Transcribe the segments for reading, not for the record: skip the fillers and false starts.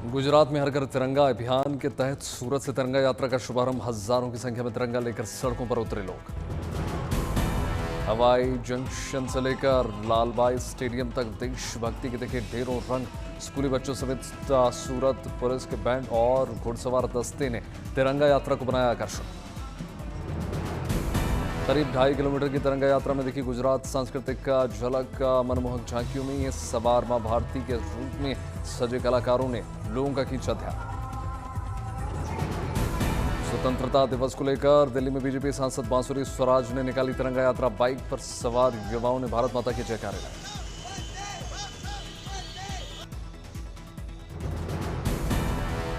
गुजरात में हर घर तिरंगा अभियान के तहत सूरत से तिरंगा यात्रा का शुभारंभ। हजारों की संख्या में तिरंगा लेकर सड़कों पर उतरे लोग। हवाई जंक्शन से लेकर लालबाई स्टेडियम तक देशभक्ति के दिखे ढेरों रंग। स्कूली बच्चों समेत सूरत पुलिस के बैंड और घुड़सवार दस्ते ने तिरंगा यात्रा को बनाया आकर्षण। करीब 2.5 किलोमीटर की तिरंगा यात्रा में देखी गुजरात सांस्कृतिक का झलक। मनमोहक झांकियों में सवार मां भारती के रूप में सजे कलाकारों ने लोगों का खींचा ध्यान। स्वतंत्रता दिवस को लेकर दिल्ली में बीजेपी सांसद बांसुरी स्वराज ने निकाली तिरंगा यात्रा। बाइक पर सवार युवाओं ने भारत माता के जयकारे लगाए।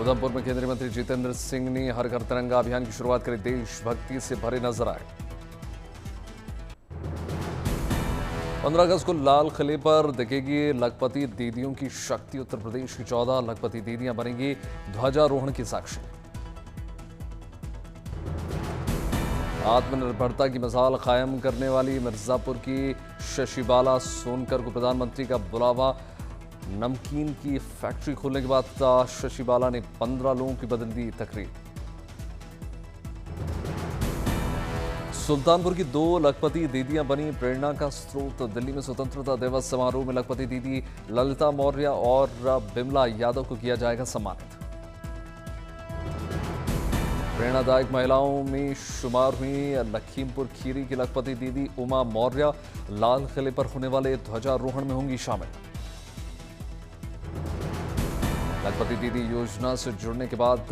उधमपुर में केंद्रीय मंत्री जितेंद्र सिंह ने हर घर तिरंगा अभियान की शुरुआत करी। देशभक्ति से भरे नजर आए। 15 अगस्त को लाल किले पर दिखेगी लखपति दीदियों की शक्ति। उत्तर प्रदेश की 14 लखपति दीदियां बनेंगी ध्वजारोहण की साक्षी। आत्मनिर्भरता की मिसाल कायम करने वाली मिर्जापुर की शशिबाला सोनकर को प्रधानमंत्री का बुलावा। नमकीन की फैक्ट्री खोलने के बाद शशिबाला ने 15 लोगों की बदल दी तकरीर। सुल्तानपुर की 2 लखपति दीदियां बनी प्रेरणा का स्रोत। दिल्ली में स्वतंत्रता दिवस समारोह में लखपति दीदी ललिता मौर्य और बिमला यादव को किया जाएगा सम्मानित। प्रेरणादायक महिलाओं में शुमार हुई लखीमपुर खीरी की लखपति दीदी उमा मौर्य। लाल किले पर होने वाले ध्वजारोहण में होंगी शामिल। लखपति दीदी योजना से जुड़ने के बाद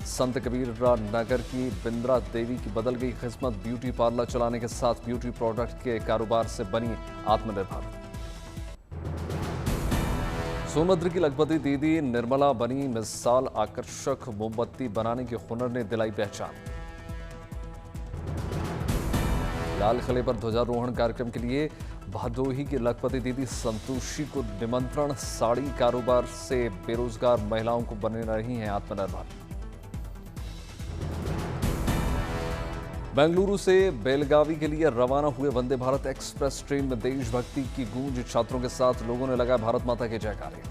संत कबीर नगर की बिंद्रा देवी की बदल गई किस्मत। ब्यूटी पार्लर चलाने के साथ ब्यूटी प्रोडक्ट के कारोबार से बनी आत्मनिर्भर। सोनभद्र की लखपति दीदी निर्मला बनी मिसाल। आकर्षक मोमबत्ती बनाने के हुनर ने दिलाई पहचान। लाल किले पर ध्वजारोहण कार्यक्रम के लिए भदोही की लखपति दीदी संतोषी को निमंत्रण। साड़ी कारोबार से बेरोजगार महिलाओं को बने रही हैं आत्मनिर्भर। बेंगलुरु से बेलगावी के लिए रवाना हुए वंदे भारत एक्सप्रेस ट्रेन में देशभक्ति की गूंज। छात्रों के साथ लोगों ने लगाया भारत माता के जयकारे।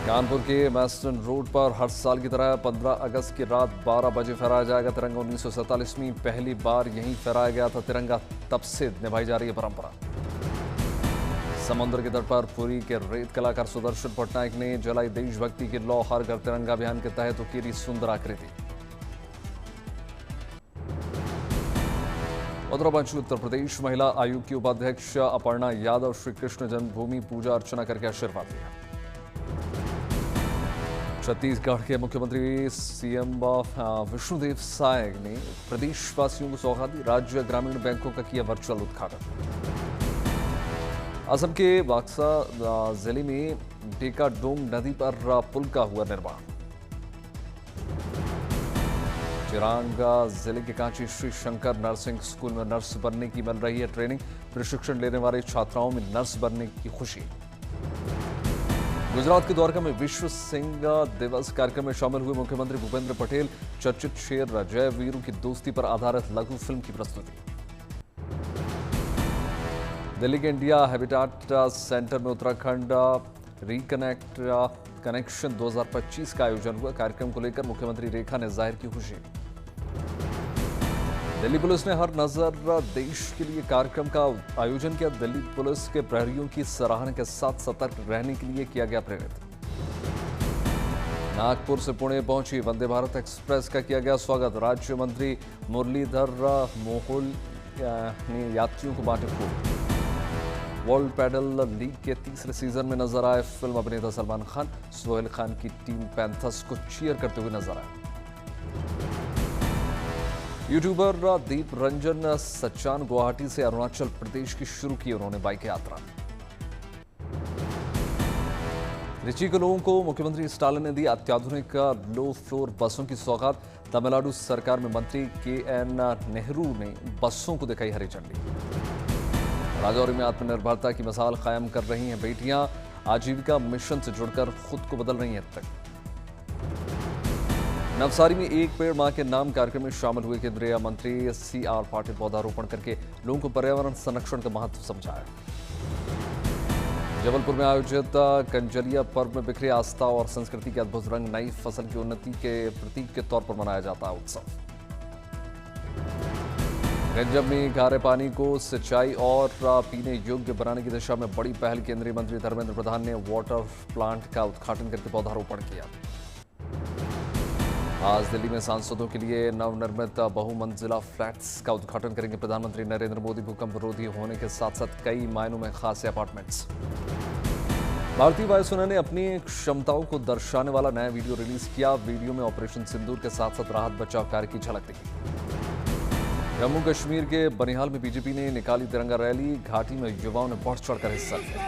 कानपुर के मैस्टन रोड पर हर साल की तरह 15 अगस्त की रात 12 बजे फहराया जाएगा तिरंगा। 1947 में पहली बार यहीं फहराया गया था तिरंगा। तब से निभाई जा रही है परंपरा। समुद्र के तट पर पुरी के रेत कलाकार सुदर्शन पटनायक ने जलाई देशभक्ति की लौ। हर घर तिरंगा अभियान के तहत उकेरी सुंदर आकृति। उत्तर प्रदेश महिला आयोग की उपाध्यक्ष अपर्णा यादव श्री कृष्ण जन्मभूमि पूजा अर्चना करके आशीर्वाद दिया। छत्तीसगढ़ के मुख्यमंत्री सीएम विष्णुदेव साय ने प्रदेशवासियों को सौगात दी। राज्य ग्रामीण बैंकों का किया वर्चुअल उद्घाटन। असम के बक्सा जिले में डेकाडोंग नदी पर पुल का हुआ निर्माण। चिरांग जिले के कांची श्री शंकर नर्सिंग स्कूल में नर्स बनने की मिल रही है ट्रेनिंग। प्रशिक्षण लेने वाले छात्राओं में नर्स बनने की खुशी। गुजरात के द्वारका में विश्व सिंह दिवस कार्यक्रम में शामिल हुए मुख्यमंत्री भूपेंद्र पटेल। चर्चित शेर जय वीरू की दोस्ती पर आधारित लघु फिल्म की प्रस्तुति। दिल्ली के इंडिया हैबिटाट सेंटर में उत्तराखंड रिकनेक्ट कनेक्शन 2025 का आयोजन हुआ। कार्यक्रम को लेकर मुख्यमंत्री रेखा ने जाहिर की खुशी। दिल्ली पुलिस ने हर नजर देश के लिए कार्यक्रम का आयोजन किया। दिल्ली पुलिस के प्रहरियों की सराहना के साथ सतर्क रहने के लिए किया गया प्रेरित। नागपुर से पुणे पहुंची वंदे भारत एक्सप्रेस का किया गया स्वागत। राज्य मंत्री मुरलीधर मोहोल ने यात्रियों को बांटे फूल। वर्ल्ड पैडल लीग के तीसरे सीजन में नजर आए फिल्म अभिनेता सलमान खान। सोहेल खान की टीम पैंथर्स को चीयर करते हुए नजर आए। यूट्यूबर दीप रंजन सचान गुवाहाटी से अरुणाचल प्रदेश की शुरू की उन्होंने बाइक यात्रा। रिची के लोगों को मुख्यमंत्री स्टालिन ने दी अत्याधुनिक लो फ्लोर बसों की सौगात। तमिलनाडु सरकार में मंत्री के.एन. नेहरू ने बसों को दिखाई हरी झंडी। राजौरी में आत्मनिर्भरता की मिसाल कायम कर रही हैं बेटियां। आजीविका मिशन से जुड़कर खुद को बदल रही हैं तक। नवसारी में एक पेड़ मां के नाम कार्यक्रम में शामिल हुए केंद्रीय मंत्री सी.आर. पाटिल पौधारोपण करके लोगों को पर्यावरण संरक्षण का महत्व समझाया। जबलपुर में आयोजित कंजलिया पर्व में बिखरे आस्था और संस्कृति के अद्भुत रंग, नई फसल की उन्नति के प्रतीक के तौर पर मनाया जाता है उत्सव। गंजम में खारे पानी को सिंचाई और पीने योग्य बनाने की दिशा में बड़ी पहल, केंद्रीय मंत्री धर्मेंद्र प्रधान ने वाटर प्लांट का उद्घाटन करके पौधारोपण किया। आज दिल्ली में सांसदों के लिए नवनिर्मित बहुमंजिला फ्लैट्स का उद्घाटन करेंगे प्रधानमंत्री नरेंद्र मोदी। भूकंप विरोधी होने के साथ साथ कई मायनों में खास अपार्टमेंट्स। भारतीय वायुसेना ने अपनी क्षमताओं को दर्शाने वाला नया वीडियो रिलीज किया। वीडियो में ऑपरेशन सिंदूर के साथ साथ राहत बचाव कार्य की झलक दिखी। जम्मू कश्मीर के बनिहाल में बीजेपी ने निकाली तिरंगा रैली, घाटी में युवाओं ने बढ़ चढ़कर हिस्सा लिया।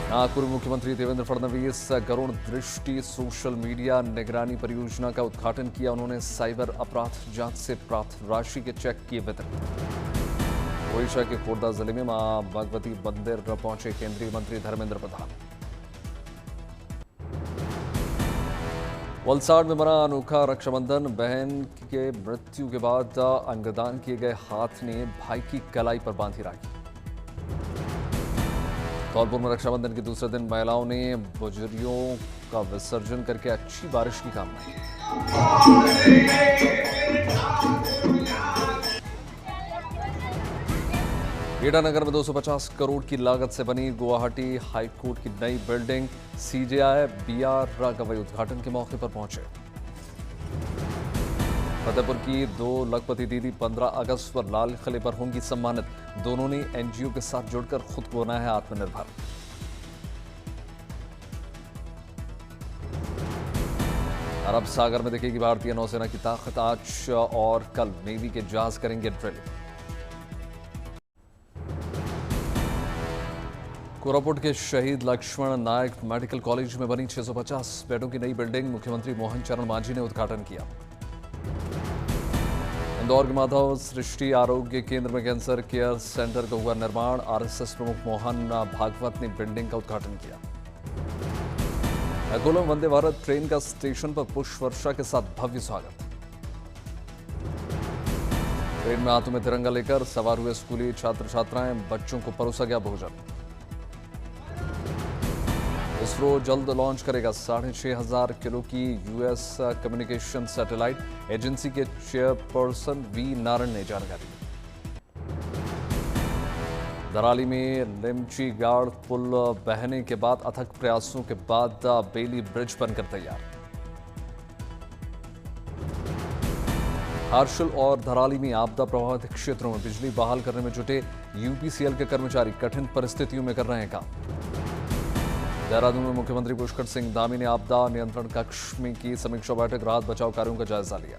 नागपुर मुख्यमंत्री देवेंद्र फडणवीस गरुण दृष्टि सोशल मीडिया निगरानी परियोजना का उद्घाटन किया। उन्होंने साइबर अपराध जांच से प्राप्त राशि के चेक किए वितरित। ओडिशा के खोर्धा जिले में मां भगवती मंदिर पहुंचे केंद्रीय मंत्री धर्मेंद्र प्रधान। वलसाड़ में बना अनोखा रक्षाबंधन, बहन के मृत्यु के बाद अंगदान किए गए हाथ ने भाई की कलाई पर बांधी राखी। धौलपुर में रक्षाबंधन के दूसरे दिन महिलाओं ने बुजुर्गों का विसर्जन करके अच्छी बारिश की कामना की। ईटानगर में 250 करोड़ की लागत से बनी गुवाहाटी हाईकोर्ट की नई बिल्डिंग, सीजेआई बीआर गवई उद्घाटन के मौके पर पहुंचे। फतेहपुर की 2 लखपति दीदी 15 अगस्त पर लाल किले पर होंगी सम्मानित। दोनों ने एनजीओ के साथ जुड़कर खुद को बनाया है आत्मनिर्भर। अरब सागर में दिखेगी भारतीय नौसेना की ताकत। आज और कल नेवी के जहाज करेंगे ड्रिल। कोरापुट के शहीद लक्ष्मण नायक मेडिकल कॉलेज में बनी 650 बेडों की नई बिल्डिंग, मुख्यमंत्री मोहन चरण मांझी ने उद्घाटन किया। इंदौर के माधव सृष्टि आरोग्य केंद्र में कैंसर केयर सेंटर का हुआ निर्माण। आरएसएस प्रमुख मोहन भागवत ने बिल्डिंग का उद्घाटन किया। अकोला में वंदे भारत ट्रेन का स्टेशन पर पुष्प वर्षा के साथ भव्य स्वागत। ट्रेन में हाथों में तिरंगा लेकर सवार हुए स्कूली छात्र छात्राएं, बच्चों को परोसा गया भोजन। इसरो जल्द लॉन्च करेगा 6,500 किलो की यूएस कम्युनिकेशन सैटेलाइट, एजेंसी के चेयरपर्सन वी नारायण ने जानकारी। दराली में लिमची गाड़ पुल बहने के बाद अथक प्रयासों के बाद बेली ब्रिज बनकर तैयार। हार्शल और धराली में आपदा प्रभावित क्षेत्रों में बिजली बहाल करने में जुटे यूपीसीएल के कर्मचारी कठिन परिस्थितियों में कर रहे हैं काम। देहरादून में मुख्यमंत्री पुष्कर सिंह धामी ने आपदा नियंत्रण कक्ष में की समीक्षा बैठक, राहत बचाव कार्यों का जायजा लिया।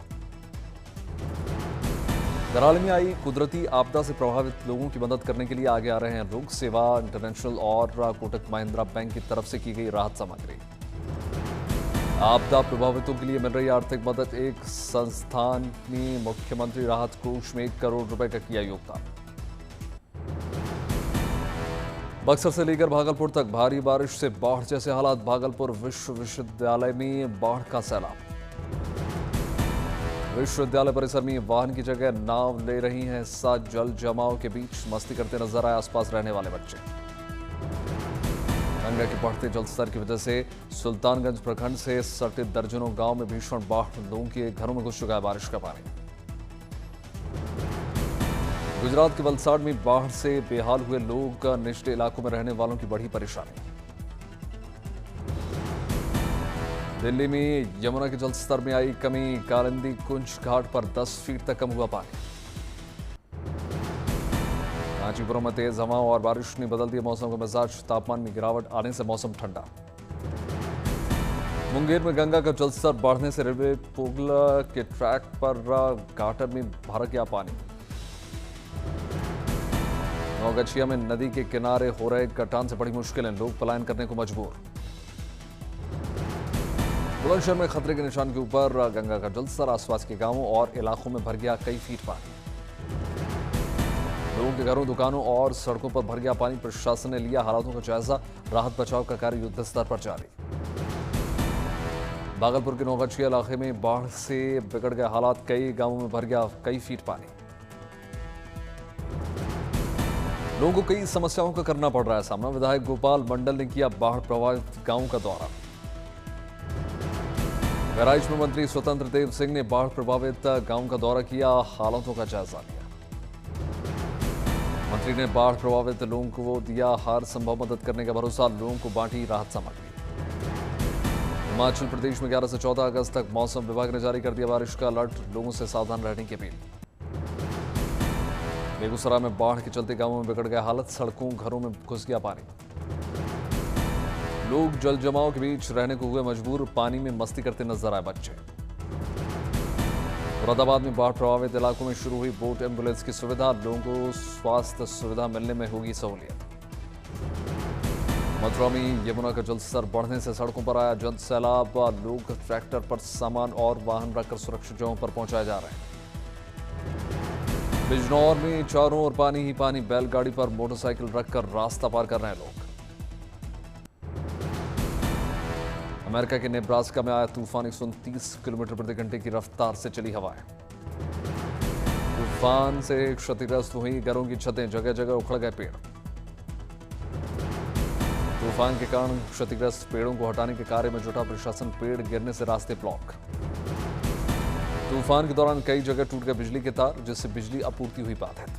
दराली में आई कुदरती आपदा से प्रभावित लोगों की मदद करने के लिए आगे आ रहे हैं लोग। सेवा इंटरनेशनल और कोटक महिंद्रा बैंक की तरफ से की गई राहत सामग्री। आपदा प्रभावितों के लिए मिल रही आर्थिक मदद, एक संस्थान ने मुख्यमंत्री राहत कोष में 1 करोड़ रुपए का किया योगदान। बक्सर से लेकर भागलपुर तक भारी बारिश से बाढ़ जैसे हालात। भागलपुर विश्वविद्यालय में बाढ़ का सैलाब। विश्वविद्यालय परिसर में वाहन की जगह नाव ले रही हैं हिस्सा। जल जमाव के बीच मस्ती करते नजर आए आसपास रहने वाले बच्चे। गंगा के बढ़ते जलस्तर की वजह से सुल्तानगंज प्रखंड से सटे दर्जनों गांव में भीषण बाढ़, लोगों के घरों में घुस चुका है बारिश का पानी। गुजरात के वलसाड़ में बाढ़ से बेहाल हुए लोग, निचले इलाकों में रहने वालों की बढ़ी परेशानी। दिल्ली में यमुना के जलस्तर में आई कमी, कालिंदी कुंज घाट पर 10 फीट तक कम हुआ पानी। कांचीपुरम में तेज हवाओं और बारिश ने बदल दिया मौसम का मिजाज, तापमान में गिरावट आने से मौसम ठंडा। मुंगेर में गंगा का जलस्तर बढ़ने से रेलवे पुल के ट्रैक पर घाटर में भर गया पानी। नौगछिया में नदी के किनारे हो रहे कटान से बड़ी मुश्किलें, लोग पलायन करने को मजबूर। बुलंदशहर में खतरे के निशान के ऊपर गंगा का जलस्तर, आसपास के गांवों और इलाकों में भर गया कई फीट पानी। लोगों के घरों, दुकानों और सड़कों पर भर गया पानी। प्रशासन ने लिया हालातों का जायजा, राहत बचाव का कार्य युद्ध स्तर पर जारी। भागलपुर के नौगछिया इलाके में बाढ़ से बिगड़ गए हालात, कई गांवों में भर गया कई फीट पानी। लोगों को कई समस्याओं का करना पड़ रहा है सामना। विधायक गोपाल मंडल ने किया बाढ़ प्रभावित गांव का दौरा। बहराइच में मंत्री स्वतंत्र देव सिंह ने बाढ़ प्रभावित गांव का दौरा किया, हालातों का जायजा लिया। मंत्री ने बाढ़ प्रभावित लोगों को दिया हर संभव मदद करने का भरोसा, लोगों को बांटी राहत सामग्री। हिमाचल प्रदेश में 11 से 14 अगस्त तक मौसम विभाग ने जारी कर दिया बारिश का अलर्ट, लोगों से सावधान रहने की अपील। बेगूसराय में बाढ़ के चलते गांवों में बिगड़ गया हालत, सड़कों घरों में घुस गया पानी। लोग जल जमाव के बीच रहने को हुए मजबूर, पानी में मस्ती करते नजर आए बच्चे। मुरादाबाद में बाढ़ प्रभावित इलाकों में शुरू हुई बोट एम्बुलेंस की सुविधा, लोगों को स्वास्थ्य सुविधा मिलने में होगी सहूलियत। मथुरा में यमुना का जलस्तर बढ़ने से सड़कों पर आया जन सैलाब, लोग ट्रैक्टर पर सामान और वाहन रखकर सुरक्षित जगहों पर पहुंचाए जा रहे हैं। बिजनौर में चारों ओर पानी ही पानी, बैलगाड़ी पर मोटरसाइकिल रखकर रास्ता पार कर रहे हैं लोग। अमेरिका के नेब्रास्का में आया तूफान, 129 किलोमीटर प्रति घंटे की रफ्तार से चली हवाएं। तूफान से क्षतिग्रस्त हुई घरों की छतें, जगह जगह उखड़ गए पेड़। तूफान के कारण क्षतिग्रस्त पेड़ों को हटाने के कार्य में जुटा प्रशासन, पेड़ गिरने से रास्ते ब्लॉक। तूफान के दौरान कई जगह टूट गए बिजली के तार, जिससे बिजली आपूर्ति हुई बाधित।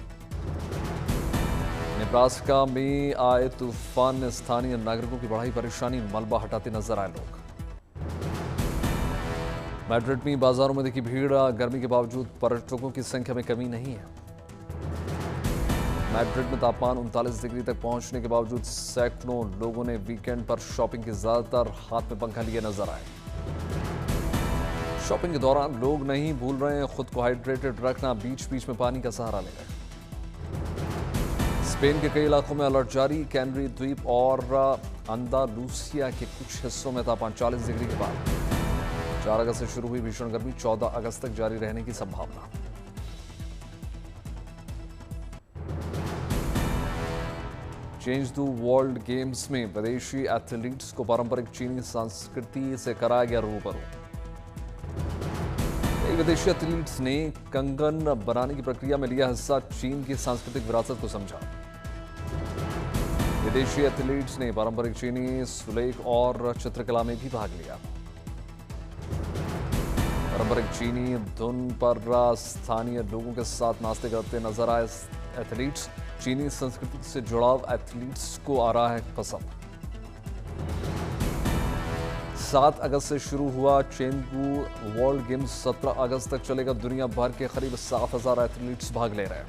नेब्रास्का में आए तूफान ने स्थानीय नागरिकों की बढ़ाई परेशानी, मलबा हटाते नजर आए लोग। मैड्रिड में बाजारों में देखी भीड़, गर्मी के बावजूद पर्यटकों की संख्या में कमी नहीं है। मैड्रिड में तापमान 39 डिग्री तक पहुंचने के बावजूद सैकड़ों लोगों ने वीकेंड पर शॉपिंग की, ज्यादातर हाथ में पंखा लिए नजर आए। शॉपिंग के दौरान लोग नहीं भूल रहे हैं खुद को हाइड्रेटेड रखना, बीच बीच में पानी का सहारा ले रहे हैं। स्पेन के कई इलाकों में अलर्ट जारी, कैनरी द्वीप और अंदालूसिया के कुछ हिस्सों में तापमान 40 डिग्री के पार। 4 अगस्त से शुरू हुई भीषण गर्मी, 14 अगस्त तक जारी रहने की संभावना। चेंज द वर्ल्ड गेम्स में विदेशी एथलीट्स को पारंपरिक चीनी संस्कृति से कराया गया रूबरू। कई विदेशी एथलीट्स ने कंगन बनाने की प्रक्रिया में लिया हिस्सा, चीन की सांस्कृतिक विरासत को समझा। विदेशी एथलीट्स ने पारंपरिक चीनी सुलेख और चित्रकला में भी भाग लिया। पारंपरिक चीनी धुन पर स्थानीय लोगों के साथ नाचते करते नजर आए एथलीट्स। चीनी संस्कृति से जुड़ाव एथलीट्स को आ रहा है पसंद। 7 अगस्त से शुरू हुआ चेंगडू वर्ल्ड गेम्स, 17 अगस्त तक चलेगा। दुनिया भर के करीब 7,000 एथलीट्स भाग ले रहे हैं।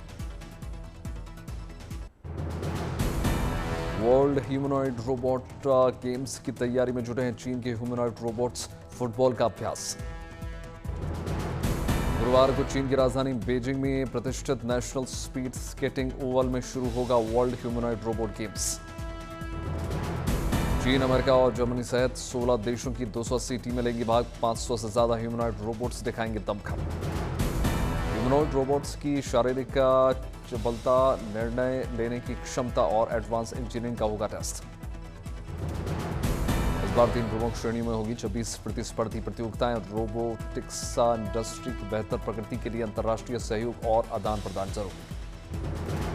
वर्ल्ड ह्यूमनॉइड रोबोट गेम्स की तैयारी में जुटे हैं चीन के ह्यूमनॉइड रोबोट्स। फुटबॉल का अभ्यास। गुरुवार को चीन की राजधानी बीजिंग में प्रतिष्ठित नेशनल स्पीड स्केटिंग ओवल में शुरू होगा वर्ल्ड ह्यूमनॉइड रोबोट गेम्स। चीन, अमेरिका और जर्मनी सहित 16 देशों की 280 टीमें लेंगी भाग। 500 से ज्यादा ह्यूमनॉइड रोबोट्स दिखाएंगे दमखम। ह्यूमनॉइड रोबोट्स की शारीरिक चपलता, निर्णय लेने की क्षमता और एडवांस इंजीनियरिंग का होगा टेस्ट। इस बार 3 प्रमुख श्रेणियों में होगी 26 प्रतिस्पर्धी प्रतियोगिताएं। रोबोटिक्स इंडस्ट्री की बेहतर प्रगति के लिए अंतर्राष्ट्रीय सहयोग और आदान प्रदान जरूरी।